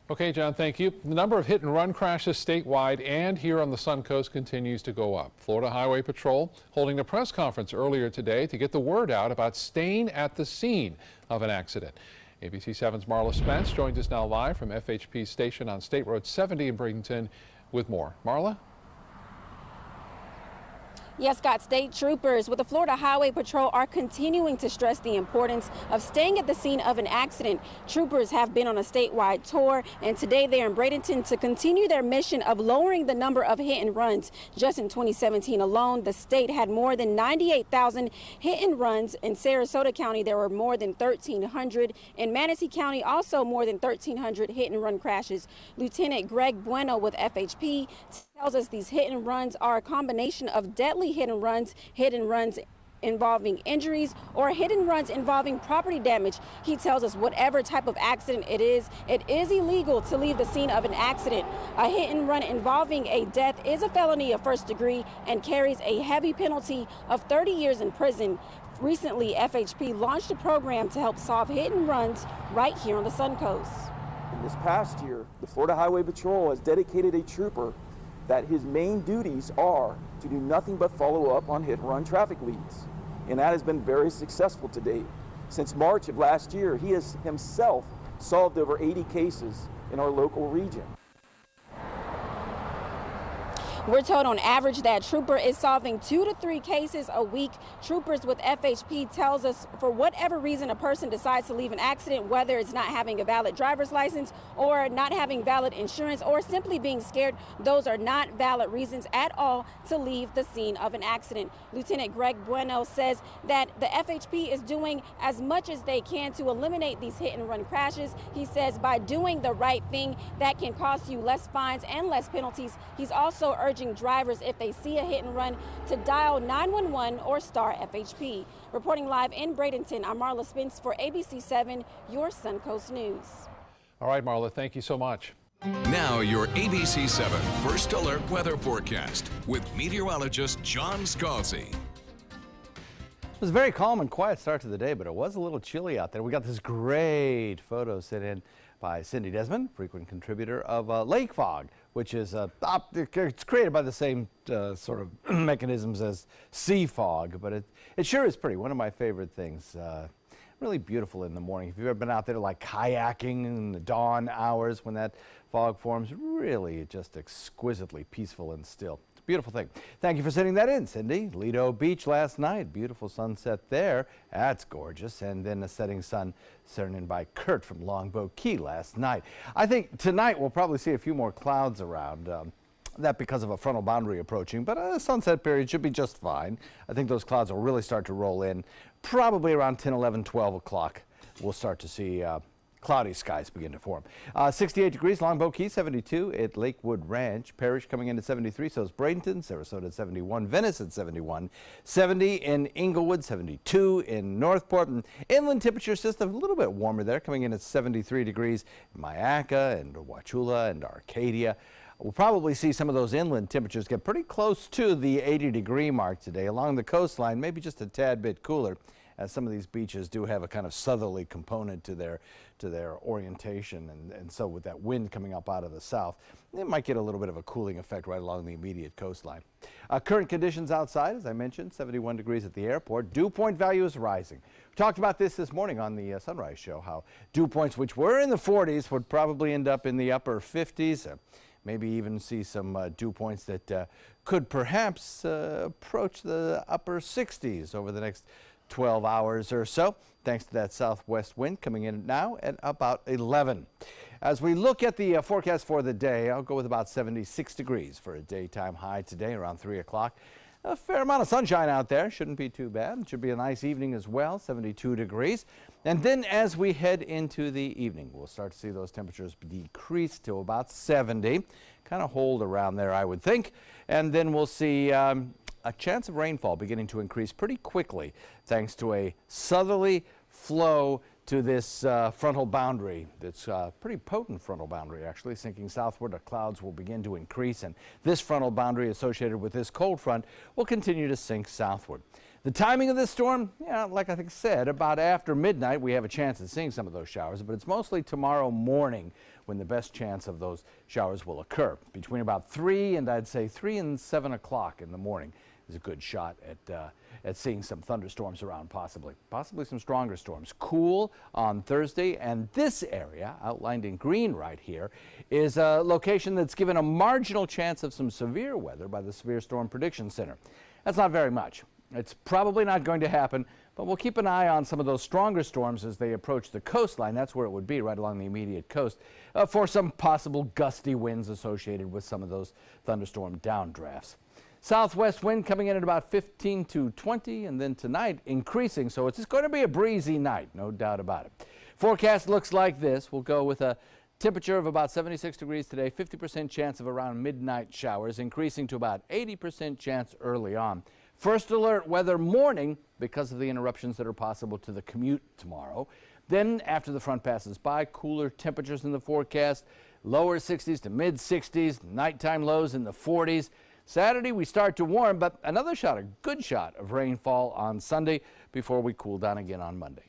Okay, John, thank you. The number of hit and run crashes statewide and here on the Suncoast continues to go up. Florida Highway Patrol holding a press conference earlier today to get the word out about staying at the scene of an accident. ABC 7's Marla Spence joins us now live from FHP's station on State Road 70 in Bradenton with more. Marla? Yes, Scott, state troopers with the Florida Highway Patrol are continuing to stress the importance of staying at the scene of an accident. Troopers have been on a statewide tour, and today they're in Bradenton to continue their mission of lowering the number of hit and runs. Just in 2017 alone, the state had more than 98,000 hit and runs. In Sarasota County, there were more than 1,300. In Manatee County, also more than 1,300 hit and run crashes. Lieutenant Greg Bueno with FHP tells us these hit and runs are a combination of deadly hit and runs involving injuries, or hit and runs involving property damage. He tells us whatever type of accident it is illegal to leave the scene of an accident. A hit and run involving a death is a felony of first degree and carries a heavy penalty of 30 years in prison. Recently, FHP launched a program to help solve hit and runs right here on the Suncoast. This past year, the Florida Highway Patrol has dedicated a trooper that his main duties are to do nothing but follow up on hit and run traffic leads. And that has been very successful to date. Since March of last year, he has himself solved over 80 cases in our local region. We're told on average that trooper is solving 2 to 3 cases a week. Troopers with FHP tells us for whatever reason a person decides to leave an accident, whether it's not having a valid driver's license or not having valid insurance or simply being scared, those are not valid reasons at all to leave the scene of an accident. Lieutenant Greg Bueno says that the FHP is doing as much as they can to eliminate these hit and run crashes. He says by doing the right thing, that can cost you less fines and less penalties. He's also urging drivers, if they see a hit and run, to dial 911 or star FHP. Reporting live in Bradenton, I'm Marla Spence for ABC 7, your Suncoast News. All right, Marla, thank you so much. Now your ABC 7 First Alert Weather Forecast with meteorologist John Scalzi. It was a very calm and quiet start to the day, but it was a little chilly out there. We got this great photo sent in by Cindy Desmond, frequent contributor of lake fog, which is it's created by the same sort of mechanisms as sea fog, but it sure is pretty. One of my favorite things. Really beautiful in the morning. If you've ever been out there like kayaking in the dawn hours when that fog forms, really just exquisitely peaceful and still. It's a beautiful thing. Thank you for sending that in, Cindy. Lido Beach last night, beautiful sunset there. That's gorgeous. And then a setting sun sent in by Kurt from Longboat Key last night. I think tonight we'll probably see a few more clouds around. That because of a frontal boundary approaching, but a sunset period should be just fine. I think those clouds will really start to roll in probably around 10, 11, 12 o'clock. We'll start to see cloudy skies begin to form. 68 degrees, Longboat Key, 72 at Lakewood Ranch. Parrish coming in at 73, so is Bradenton. Sarasota at 71, Venice at 71, 70 in Inglewood, 72 in Northport. And inland temperature system a little bit warmer there, coming in at 73 degrees in Myakka and Wauchula and Arcadia. We'll probably see some of those inland temperatures get pretty close to the 80-degree mark today. Along the coastline, maybe just a tad bit cooler, as some of these beaches do have a kind of southerly component to their orientation. And so with that wind coming up out of the south, it might get a little bit of a cooling effect right along the immediate coastline. Current conditions outside, as I mentioned, 71 degrees at the airport. Dew point value is rising. We talked about this morning on the Sunrise Show, how dew points, which were in the 40s, would probably end up in the upper 50s. Maybe even see some dew points that could perhaps approach the upper 60s over the next 12 hours or so, thanks to that southwest wind coming in now at about 11. As we look at the forecast for the day, I'll go with about 76 degrees for a daytime high today around 3 o'clock. A fair amount of sunshine out there. Shouldn't be too bad. It should be a nice evening as well, 72 degrees. And then as we head into the evening, we'll start to see those temperatures decrease to about 70. Kind of hold around there, I would think. And then we'll see a chance of rainfall beginning to increase pretty quickly thanks to a southerly flow to this frontal boundary. That's a pretty potent frontal boundary, actually, sinking southward. The clouds will begin to increase, and this frontal boundary associated with this cold front will continue to sink southward. The timing of this storm, yeah, like I said, about after midnight, we have a chance of seeing some of those showers, but it's mostly tomorrow morning when the best chance of those showers will occur. Between about 3 and I'd say 3 and 7 o'clock in the morning is a good shot at seeing some thunderstorms around, possibly some stronger storms. Cool on Thursday, and this area outlined in green right here is a location that's given a marginal chance of some severe weather by the Severe Storm Prediction Center. That's not very much. It's probably not going to happen, but we'll keep an eye on some of those stronger storms as they approach the coastline. That's where it would be, right along the immediate coast, for some possible gusty winds associated with some of those thunderstorm downdrafts. Southwest wind coming in at about 15 to 20, and then tonight increasing, so it's just going to be a breezy night, no doubt about it. Forecast looks like this. We'll go with a temperature of about 76 degrees today, 50% chance of around midnight showers, increasing to about 80% chance early on. First alert weather morning because of the interruptions that are possible to the commute tomorrow. Then after the front passes by, cooler temperatures in the forecast, lower 60s to mid 60s, nighttime lows in the 40s. Saturday we start to warm, but another shot, a good shot of rainfall on Sunday before we cool down again on Monday.